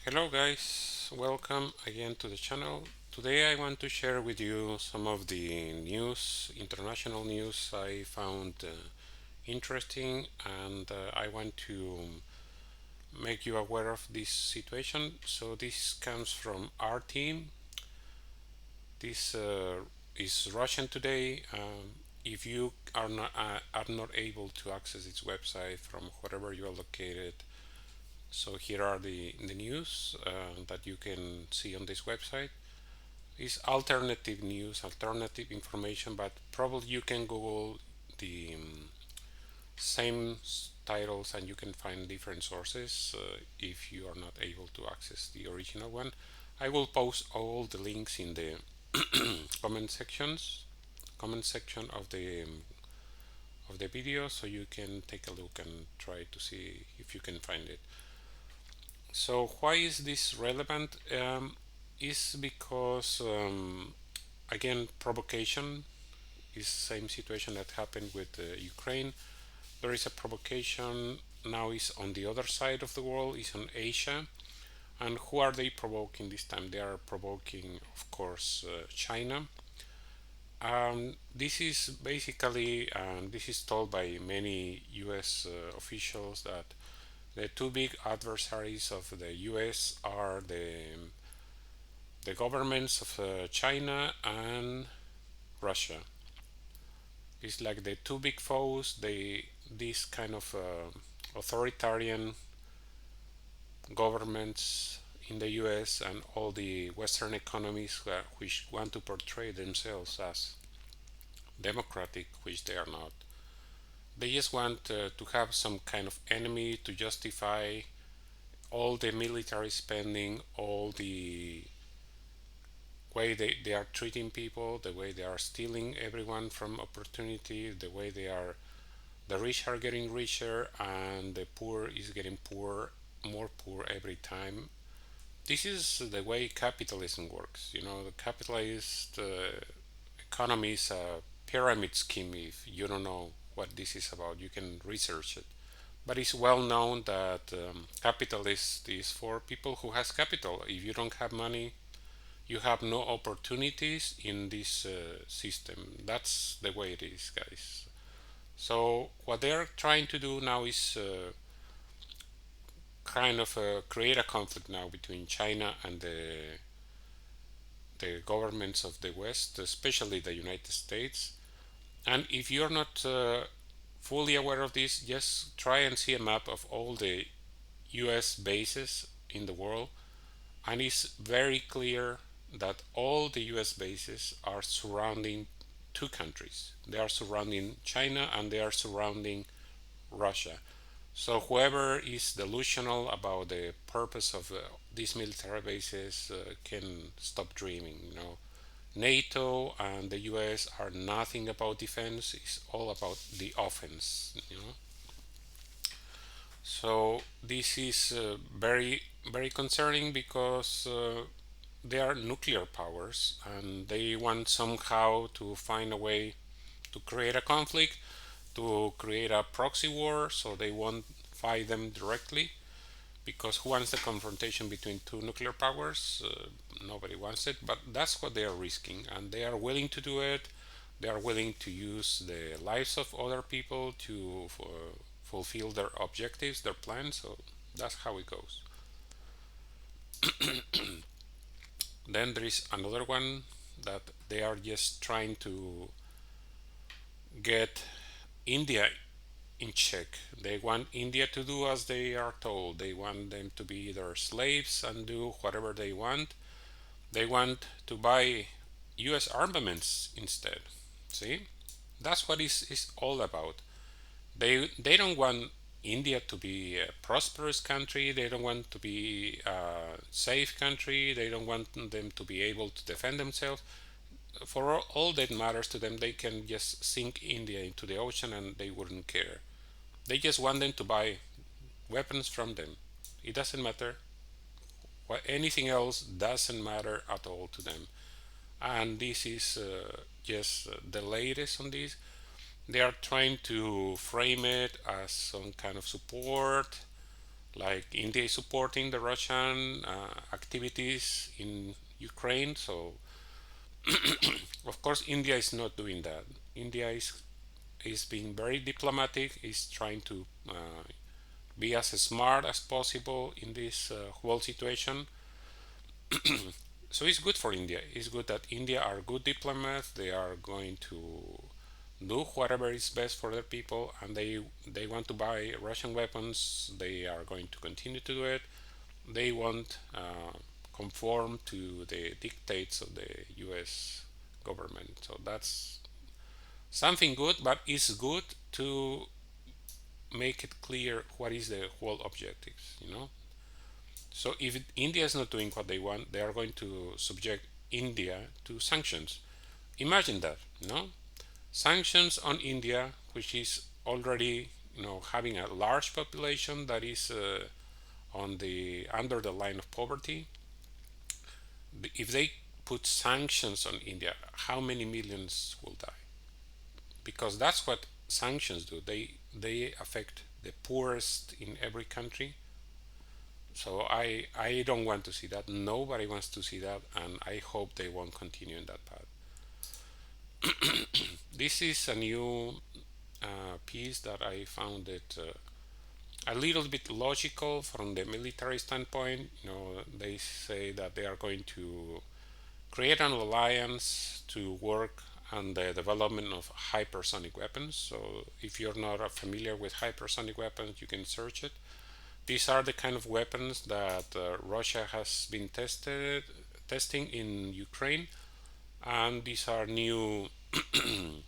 Hello guys, welcome again to the channel. Today I want to share with you some of the news, international news I found interesting, and I want to make you aware of this situation. So this comes from our team. This is Russian Today. If you are not able to access its website from wherever you are located, so here are the news that you can see on this website. Is alternative news, alternative information, but probably you can Google the same titles and you can find different sources if you are not able to access the original one. I will post all the links in the comment sections, comment section of the video, so you can take a look and try to see if you can find it. So why is this relevant? Is because again provocation is the same situation that happened with Ukraine. There is a provocation now is on the other side of the world, is on Asia. And who are they provoking this time? They are provoking, of course, China. This is basically, this is told by many US officials that the two big adversaries of the US are the governments of China and Russia. It's like the two big foes. These kind of authoritarian governments in the U.S. and all the Western economies which want to portray themselves as democratic, which they are not. They just want to have some kind of enemy to justify all the military spending, all the way they are treating people, the way they are stealing everyone from opportunity, the way the rich are getting richer and the poor is getting poor, more poor every time. This is the way capitalism works. You know, the capitalist economy is a pyramid scheme. If you don't know what this is about, you can research it. But it's well known that capitalist is for people who has capital. If you don't have money, you have no opportunities in this system. That's the way it is, guys. So what they're trying to do now is kind of create a conflict now between China and the governments of the West, especially the United States. And if you're not fully aware of this, just try and see a map of all the US bases in the world, and it's very clear that all the US bases are surrounding two countries. They are surrounding China and they are surrounding Russia. So whoever is delusional about the purpose of these military bases can stop dreaming. You know, NATO and the US are nothing about defense. It's all about the offense. You know, so this is very concerning because they are nuclear powers and they want somehow to find a way to create a conflict, to create a proxy war, so they won't fight them directly. Because who wants the confrontation between two nuclear powers? Nobody wants it, but that's what they are risking, and they are willing to do it. They are willing to use the lives of other people to fulfill their objectives, their plans. So that's how it goes. Then there is another one that they are just trying to get India in check. They want India to do as they are told. They want them to be their slaves and do whatever they want. They want to buy US armaments instead. See? That's what is all about. They don't want India to be a prosperous country. They don't want to be a safe country. They don't want them to be able to defend themselves. For all that matters to them, they can just sink India into the ocean and they wouldn't care. They just want them to buy weapons from them. It doesn't matter. What anything else doesn't matter at all to them. And this is just the latest on this. They are trying to frame it as some kind of support like India is supporting the Russian activities in Ukraine. So of course India is not doing that. India is being very diplomatic, is trying to be as smart as possible in this whole situation. So it's good for India. It's good that India are good diplomats. They are going to do whatever is best for their people, and they want to buy Russian weapons. They are going to continue to do it. They won't conform to the dictates of the U.S. government. So that's something good, but it's good to make it clear what is the whole objectives. So if India is not doing what they want, they are going to subject India to sanctions. Imagine that, sanctions on India, which is already having a large population that is on the under the line of poverty. If they put sanctions on India, how many millions will die? Because that's what sanctions do. They affect the poorest in every country. So I don't want to see that. Nobody wants to see that, and I hope they won't continue in that path. This is a new piece that I found it a little bit logical from the military standpoint. They say that they are going to create an alliance to work on the development of hypersonic weapons. So if you're not familiar with hypersonic weapons, you can search it. These are the kind of weapons that Russia has been testing in Ukraine, and these are new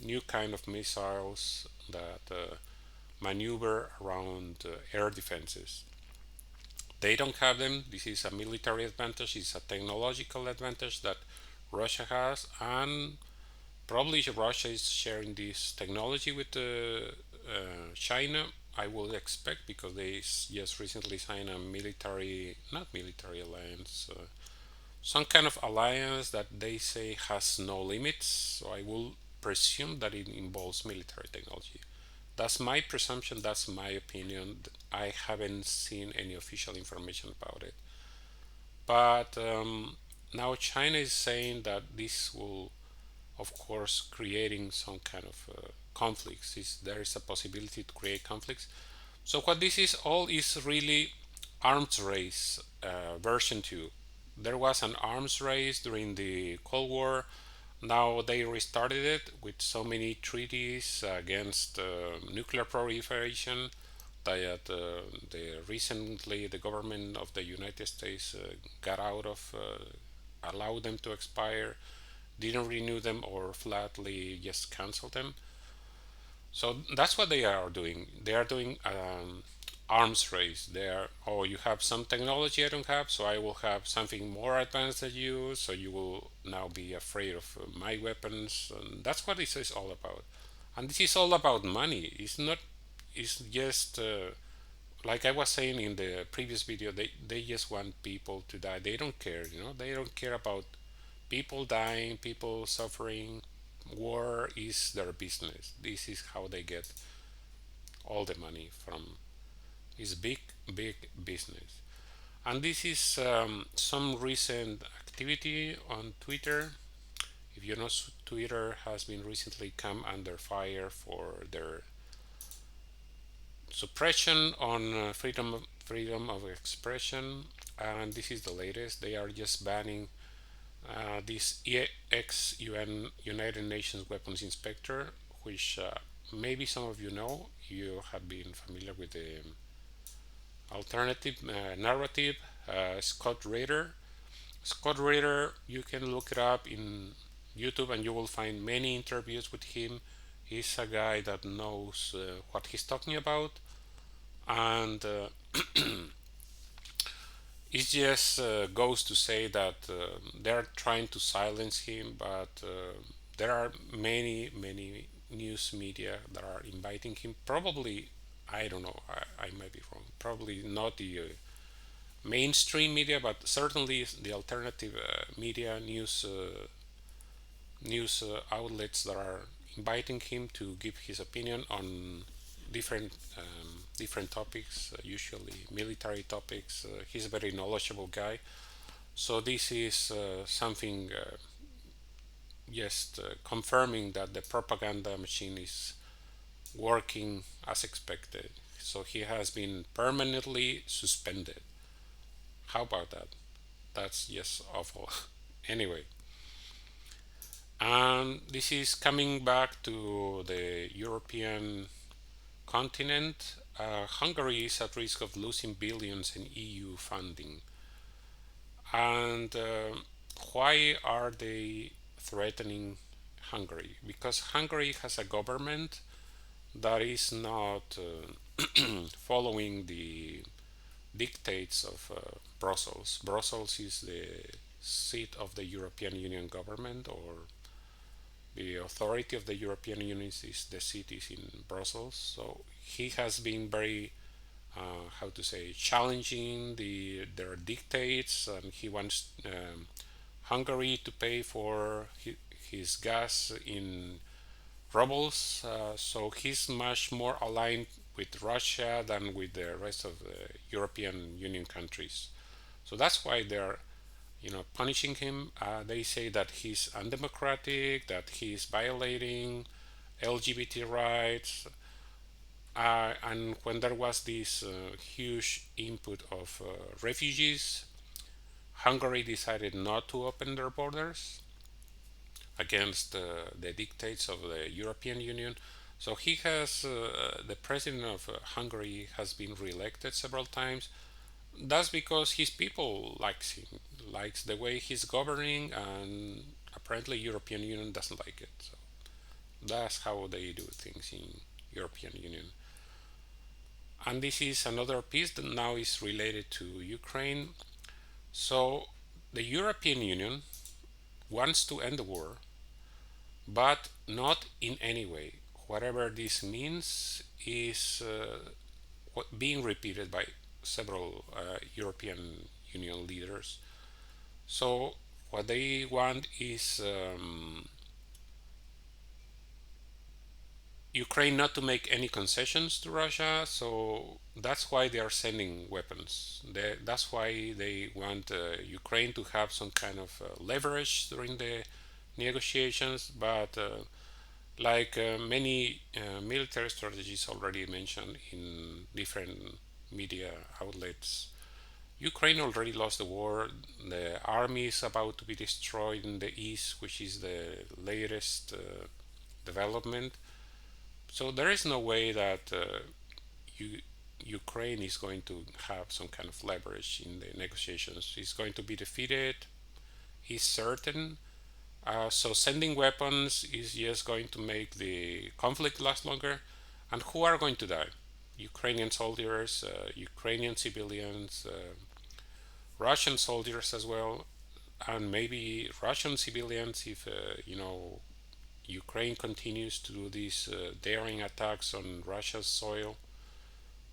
new kind of missiles that maneuver around air defenses. They don't have them. This is a military advantage. It's a technological advantage that Russia has, and probably Russia is sharing this technology with China. I would expect, because they just recently signed a not military alliance, some kind of alliance that they say has no limits. So I will presume that it involves military technology. That's my presumption. That's my opinion. I haven't seen any official information about it. But now China is saying that this will, of course, creating some kind of conflicts. There is a possibility to create conflicts. So what this is all is really arms race version 2. There was an arms race during the Cold War. Now they restarted it with so many treaties against nuclear proliferation that recently the government of the United States got out of, allowed them to expire, didn't renew them, or flatly just canceled them. So that's what they are doing. They are doing arms race. They are, oh, you have some technology I don't have, so I will have something more advanced than you, so you will now be afraid of my weapons. And that's what this is all about. And this is all about money. It's not, it's just like I was saying in the previous video, they just want people to die. They don't care, they don't care about people dying, people suffering. War is their business. This is how they get all the money from. Is big, big business. And this is some recent activity on Twitter. If you know, Twitter has been recently come under fire for their suppression on freedom of expression, and this is the latest. They are just banning this ex UN United Nations Weapons Inspector, which maybe some of you know. You have been familiar with the alternative narrative, Scott Rader. Scott Rader, you can look it up in YouTube and you will find many interviews with him. He's a guy that knows what he's talking about, and it just goes to say that they're trying to silence him, but there are many news media that are inviting him. Probably, I don't know, I might be wrong. Probably not the mainstream media, but certainly the alternative media news outlets that are inviting him to give his opinion on different different topics, usually military topics. He's a very knowledgeable guy. So this is something just confirming that the propaganda machine is working as expected. So he has been permanently suspended. How about that? That's just awful. Anyway, and this is coming back to the European continent. Hungary is at risk of losing billions in EU funding. And why are they threatening Hungary? Because Hungary has a government that is not following the dictates of Brussels. Brussels is the seat of the European Union government, or the authority of the European Union is the seat is in Brussels. So he has been very, how to say, challenging their dictates, and he wants Hungary to pay for his gas in rubles. So he's much more aligned with Russia than with the rest of the European Union countries. So that's why they're, punishing him. They say that he's undemocratic, that he's violating LGBT rights. And when there was this huge input of refugees, Hungary decided not to open their borders against the dictates of the European Union. So he has, the president of Hungary has been re-elected several times. That's because his people likes him, likes the way he's governing, and apparently European Union doesn't like it. So that's how they do things in European Union. And this is another piece that now is related to Ukraine. So the European Union wants to end the war, but not in any way. Whatever this means is being repeated by several European Union leaders. So what they want is Ukraine not to make any concessions to Russia. So that's why they are sending weapons. That's why they want Ukraine to have some kind of leverage during the negotiations. But like many military strategies already mentioned in different media outlets, Ukraine already lost the war. The army is about to be destroyed in the east, which is the latest development. So there is no way that Ukraine is going to have some kind of leverage in the negotiations. It's going to be defeated, is certain. So sending weapons is just going to make the conflict last longer. And who are going to die? Ukrainian soldiers, Ukrainian civilians, Russian soldiers as well, and maybe Russian civilians if Ukraine continues to do these daring attacks on Russia's soil.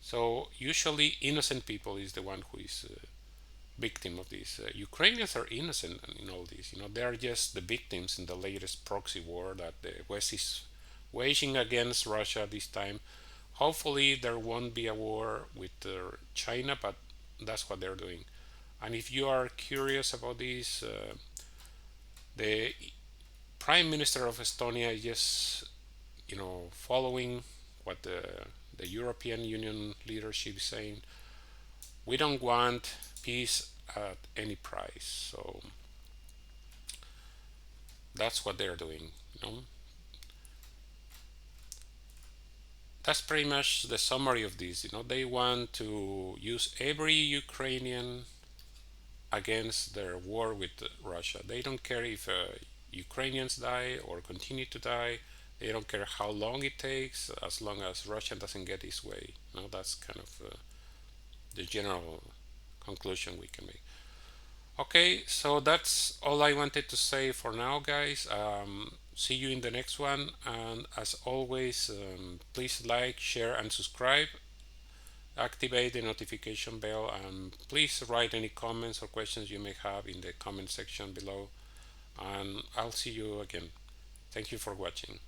So usually innocent people is the one who is victim of this. Ukrainians are innocent in all this. They are just the victims in the latest proxy war that the West is waging against Russia this time. Hopefully there won't be a war with China, but that's what they're doing. And if you are curious about this, the Prime Minister of Estonia is just, following what the European Union leadership is saying. We don't want peace at any price. So that's what they're doing. That's pretty much the summary of this. They want to use every Ukrainian against their war with Russia. They don't care if Ukrainians die or continue to die. They don't care how long it takes, as long as Russia doesn't get its way. That's kind of the general conclusion we can make. Okay, so that's all I wanted to say for now, guys. See you in the next one. And as always, please like, share, and subscribe. Activate the notification bell, and please write any comments or questions you may have in the comment section below. And I'll see you again. Thank you for watching.